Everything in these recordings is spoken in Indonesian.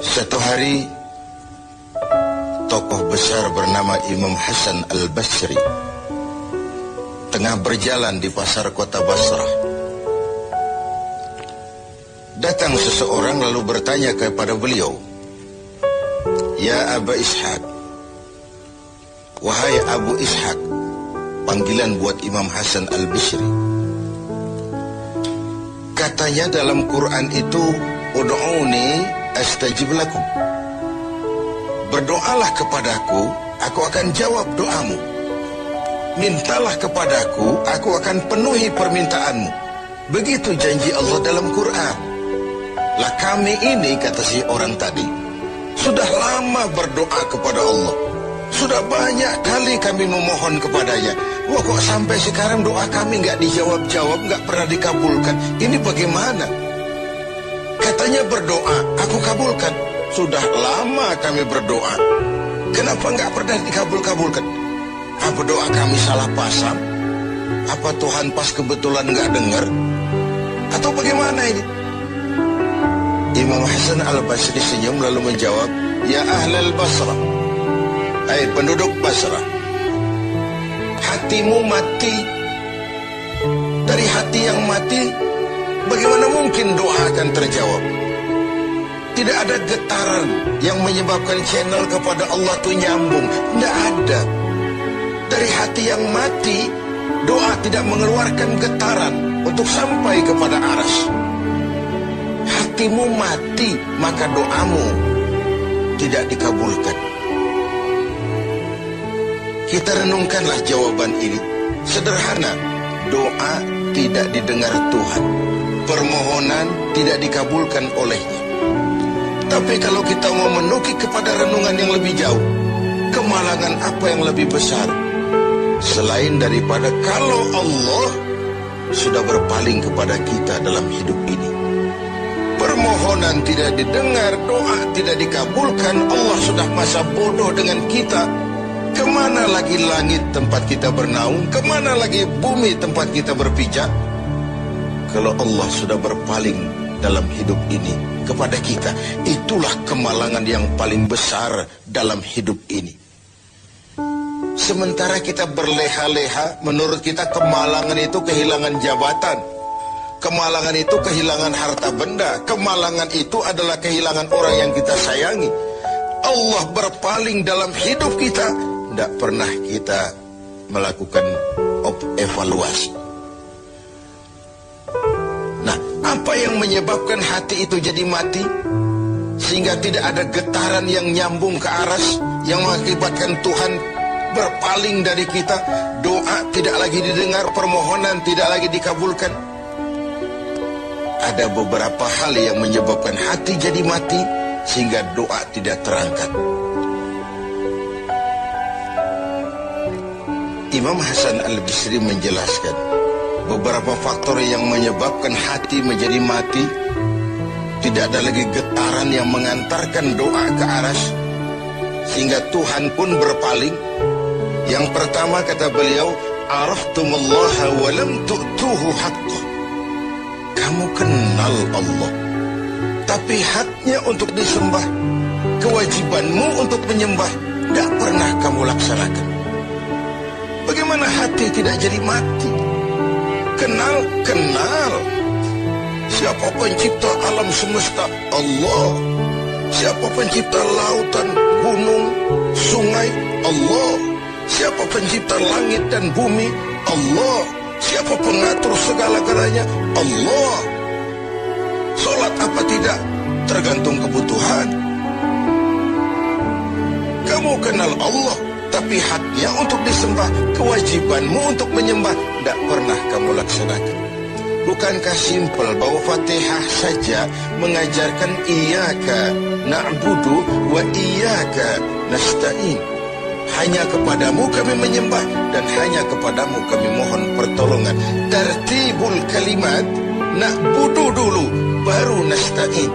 Satu hari, tokoh besar bernama Imam Hasan Al-Basri tengah berjalan di pasar kota Basrah. Datang seseorang lalu bertanya kepada beliau, "Ya Aba Ishaq," wahai Abu Ishaq, panggilan buat Imam Hasan Al-Basri. Katanya dalam Quran itu, "Ud'uni astajib lakum." Berdoalah kepadaku, aku akan jawab doamu. Mintalah kepadaku, aku akan penuhi permintaanmu. Begitu janji Allah dalam Quran. Lah kami ini, kata si orang tadi, sudah lama berdoa kepada Allah. Sudah banyak kali kami memohon kepadanya. Wah, kok sampai sekarang doa kami nggak dijawab-jawab, nggak pernah dikabulkan. Ini bagaimana? Katanya berdoa, aku kabulkan. Sudah lama kami berdoa. Kenapa nggak pernah dikabul-kabulkan? Apa doa kami salah pasang? Apa Tuhan pas kebetulan nggak dengar? Atau bagaimana ini? Imam Hasan Al-Basri senyum lalu menjawab, "Ya ahlal Basrah, hai penduduk Basrah, hatimu mati. Dari hati yang mati, bagaimana mungkin doa akan terjawab? Tidak ada getaran yang menyebabkan channel kepada Allah itu nyambung. Tidak ada. Dari hati yang mati, doa tidak mengeluarkan getaran untuk sampai kepada aras. Hatimu mati, maka doamu tidak dikabulkan." Kita renungkanlah jawaban ini. Sederhana, doa tidak didengar Tuhan. Permohonan tidak dikabulkan olehnya. Tapi kalau kita mau menukik kepada renungan yang lebih jauh, kemalangan apa yang lebih besar selain daripada kalau Allah sudah berpaling kepada kita dalam hidup ini? Permohonan tidak didengar, doa tidak dikabulkan, Allah sudah masa bodoh dengan kita. Kemana lagi langit tempat kita bernaung? Kemana lagi bumi tempat kita berpijak? Kalau Allah sudah berpaling dalam hidup ini kepada kita, itulah kemalangan yang paling besar dalam hidup ini. Sementara kita berleha-leha, menurut kita kemalangan itu kehilangan jabatan, kemalangan itu kehilangan harta benda, kemalangan itu adalah kehilangan orang yang kita sayangi. Allah berpaling dalam hidup kita, tidak pernah kita melakukan evaluasi. Nah, apa yang menyebabkan hati itu jadi mati? Sehingga tidak ada getaran yang nyambung ke aras, yang mengakibatkan Tuhan berpaling dari kita. Doa tidak lagi didengar, permohonan tidak lagi dikabulkan. Ada beberapa hal yang menyebabkan hati jadi mati, sehingga doa tidak terangkat. Imam Hasan Al-Basri menjelaskan beberapa faktor yang menyebabkan hati menjadi mati. Tidak ada lagi getaran yang mengantarkan doa ke aras, sehingga Tuhan pun berpaling. Yang pertama, kata beliau, "Araftumullaha wa lam tu'tuhu haqqah." Kamu kenal Allah, tapi haknya untuk disembah, kewajibanmu untuk menyembah, tidak pernah kamu laksanakan. Bagaimana hati tidak jadi mati? Kenal. Siapa pencipta alam semesta? Allah. Siapa pencipta lautan, gunung, sungai? Allah. Siapa pencipta langit dan bumi? Allah. Siapa pengatur segala-galanya? Allah. Sholat apa tidak? Tergantung kebutuhan. Kamu kenal Allah, tapi haknya untuk disembah, kewajibanmu untuk menyembah, tidak pernah kamu laksanakan. Bukankah simpel bahwa Fatihah saja mengajarkan iyyaka na'budu wa iyyaka nasta'in? Hanya kepadamu kami menyembah dan hanya kepadamu kami mohon pertolongan. Tertibul kalimat, na'budu dulu, baru nasta'in.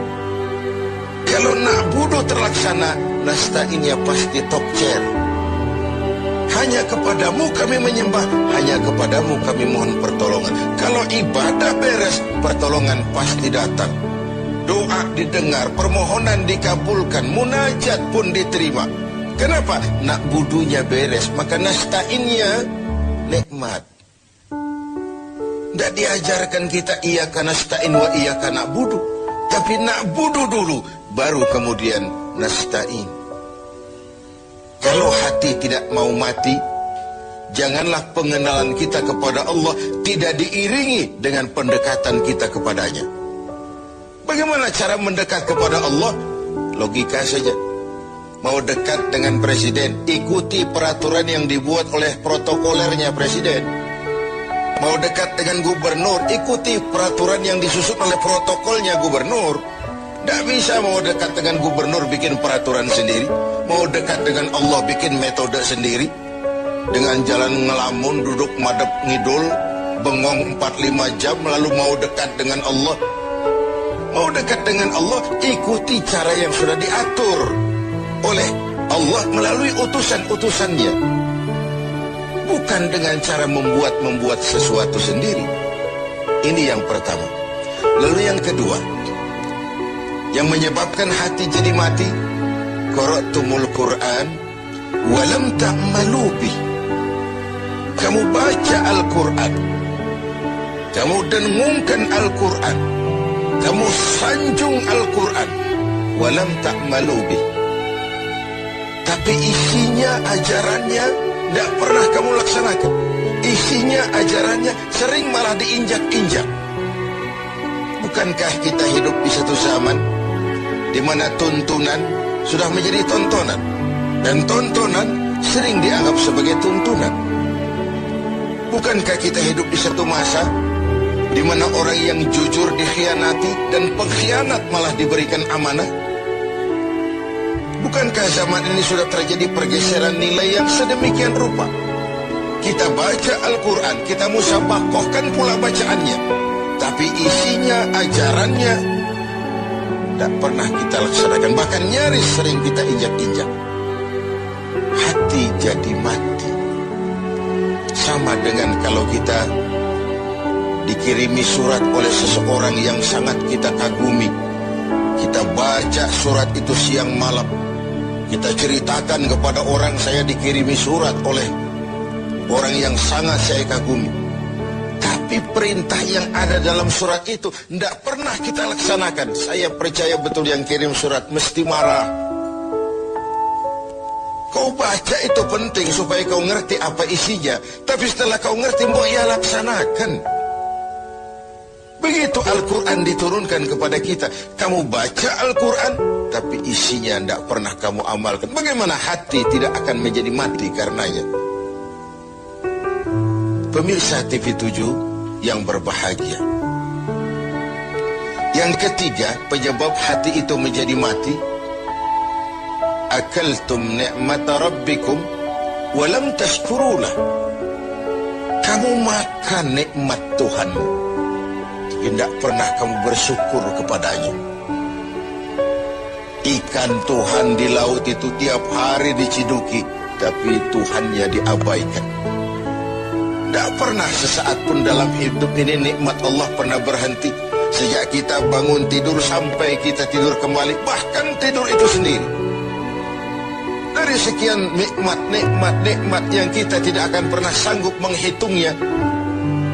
Kalau na'budu terlaksana, nasta'innya pasti top chair. Hanya kepadamu kami menyembah, hanya kepadamu kami mohon pertolongan. Kalau ibadah beres, pertolongan pasti datang. doa didengar, permohonan dikabulkan, munajat pun diterima. Kenapa? Nak budunya beres, maka nasta'innya nikmat. Tidak diajarkan kita iyyaka nasta'in wa iyyaka na'budu, tapi na'budu dulu, baru kemudian nasta'in. Kalau hati tidak mau mati, janganlah pengenalan kita kepada Allah tidak diiringi dengan pendekatan kita kepadanya. Bagaimana cara mendekat kepada Allah? Logika saja. Mau dekat dengan presiden, ikuti peraturan yang dibuat oleh protokolernya presiden. Mau dekat dengan gubernur, ikuti peraturan yang disusun oleh protokolnya gubernur. Tidak bisa mau dekat dengan gubernur bikin peraturan sendiri. Mau dekat dengan Allah bikin metode sendiri. Dengan jalan ngelamun, duduk madep ngidul, bengong 4-5 jam, lalu mau dekat dengan Allah. Mau dekat dengan Allah, ikuti cara yang sudah diatur oleh Allah melalui utusan-utusannya. Bukan dengan cara membuat sesuatu sendiri. Ini yang pertama. Lalu yang kedua, yang menyebabkan hati jadi mati, qara'tumul Qur'an walam ta'malu bih. Kamu baca Al-Quran, kamu dengungkan Al-Quran, kamu sanjung Al-Quran, walam ta'malu bih, tapi isinya, ajarannya tidak pernah kamu laksanakan. Isinya, ajarannya sering malah diinjak-injak. Bukankah kita hidup di satu zaman di mana tuntunan sudah menjadi tontonan, dan tontonan sering dianggap sebagai tuntunan? Bukankah kita hidup di satu masa di mana orang yang jujur dikhianati dan pengkhianat malah diberikan amanah? Bukankah zaman ini sudah terjadi pergeseran nilai yang sedemikian rupa? Kita baca Al-Quran, kita musabaqahkan pula bacaannya, tapi isinya, ajarannya tidak pernah kita laksanakan. Bahkan nyaris sering kita injak-injak. Hati jadi mati. Sama dengan kalau kita dikirimi surat oleh seseorang yang sangat kita kagumi. Kita baca surat itu siang malam. Kita ceritakan kepada orang, saya dikirimi surat oleh orang yang sangat saya kagumi. Tapi perintah yang ada dalam surat itu tidak pernah kita laksanakan. Saya percaya betul yang kirim surat mesti marah. Kau baca itu penting supaya kau ngerti apa isinya, tapi setelah kau ngerti, mau ya laksanakan. Begitu Al-Quran diturunkan kepada kita, kamu baca Al-Quran, tapi isinya tidak pernah kamu amalkan. Bagaimana hati tidak akan menjadi mati karenanya? Pemirsa TV7 yang berbahagia, yang ketiga penyebab hati itu menjadi mati, akaltum ni'mata rabbikum walam tashkurulah. Kamu makan nikmat Tuhanmu, tidak pernah kamu bersyukur kepadanya. Ikan Tuhan di laut itu tiap hari diciduki, tapi Tuhannya diabaikan. Tidak pernah sesaat pun dalam hidup ini nikmat Allah pernah berhenti. Sejak kita bangun tidur sampai kita tidur kembali, bahkan tidur itu sendiri. Dari sekian nikmat yang kita tidak akan pernah sanggup menghitungnya,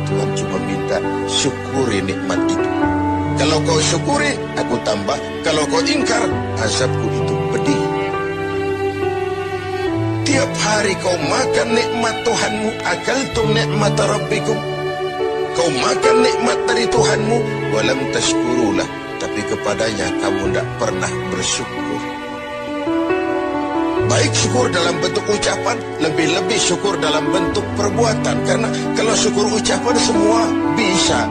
Tuhan cuma minta syukuri nikmat itu. Kalau kau syukuri, aku tambah. Kalau kau ingkar, azabku itu pedih. Tiap hari kau makan nikmat Tuhanmu, akaltum ni'mata rabbikum. Kau makan nikmat dari Tuhanmu, walam tashkurulah, tapi kepadanya kamu tidak pernah bersyukur. Baik syukur dalam bentuk ucapan, lebih-lebih syukur dalam bentuk perbuatan. Karena kalau syukur ucapan semua bisa.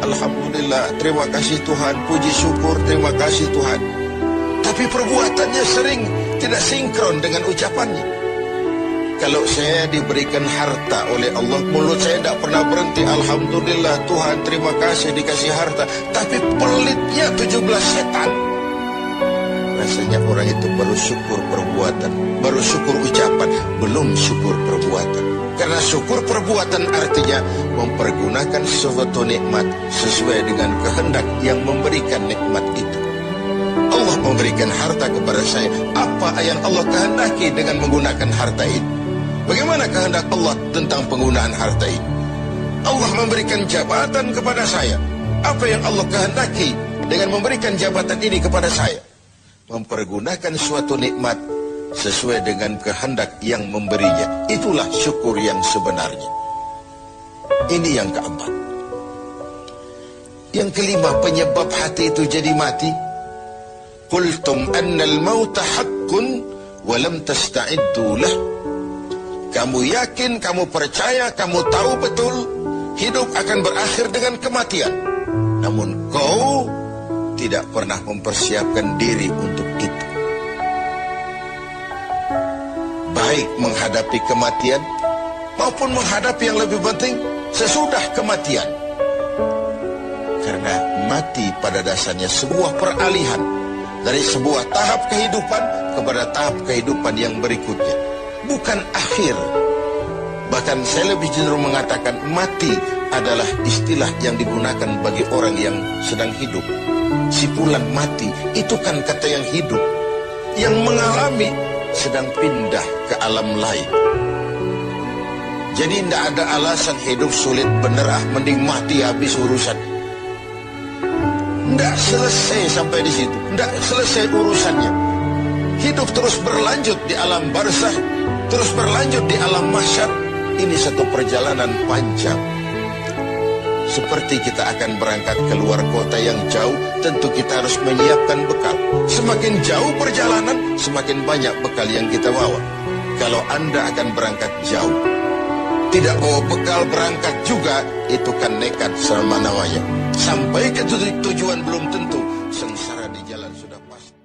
Alhamdulillah, terima kasih Tuhan, puji syukur, terima kasih Tuhan. Tapi perbuatannya sering tidak sinkron dengan ucapannya. Kalau saya diberikan harta oleh Allah, mulut saya tidak pernah berhenti. Alhamdulillah Tuhan, terima kasih dikasih harta. Tapi pelitnya 17 setan. bahwasanya orang itu baru syukur perbuatan, baru syukur ucapan, belum syukur perbuatan. Karena syukur perbuatan artinya mempergunakan suatu nikmat sesuai dengan kehendak yang memberikan nikmat itu. Allah memberikan harta kepada saya, apa yang Allah kehendaki dengan menggunakan harta itu? Bagaimana kehendak Allah tentang penggunaan harta itu? Allah memberikan jabatan kepada saya, apa yang Allah kehendaki dengan memberikan jabatan ini kepada saya? Mempergunakan suatu nikmat sesuai dengan kehendak yang memberinya. Itulah syukur yang sebenarnya. Ini yang keempat. Yang kelima, penyebab hati itu jadi mati. Qultum annal mauta haqqun wa lam tasta'iddu lah. Kamu yakin, kamu percaya, kamu tahu betul hidup akan berakhir dengan kematian. Namun kau tidak pernah mempersiapkan diri untuk itu. Baik menghadapi kematian maupun menghadapi yang lebih penting sesudah kematian. Karena mati pada dasarnya sebuah peralihan dari sebuah tahap kehidupan kepada tahap kehidupan yang berikutnya, bukan akhir. Bahkan saya lebih cenderung mengatakan mati adalah istilah yang digunakan bagi orang yang sedang hidup. Sipulan mati itu kan kata yang hidup, yang mengalami sedang pindah ke alam lain. Jadi tidak ada alasan hidup sulit bener, mending mati habis urusan. Tidak selesai sampai di situ, tidak selesai urusannya. Hidup terus berlanjut di alam barzakh, terus berlanjut di alam mahsyar. Ini satu perjalanan panjang. Seperti kita akan berangkat keluar kota yang jauh, tentu kita harus menyiapkan bekal. Semakin jauh perjalanan, semakin banyak bekal yang kita bawa. Kalau Anda akan berangkat jauh, tidak bawa bekal berangkat juga, itu kan nekat sama namanya. Sampai ke tujuan belum tentu, sengsara di jalan sudah pasti.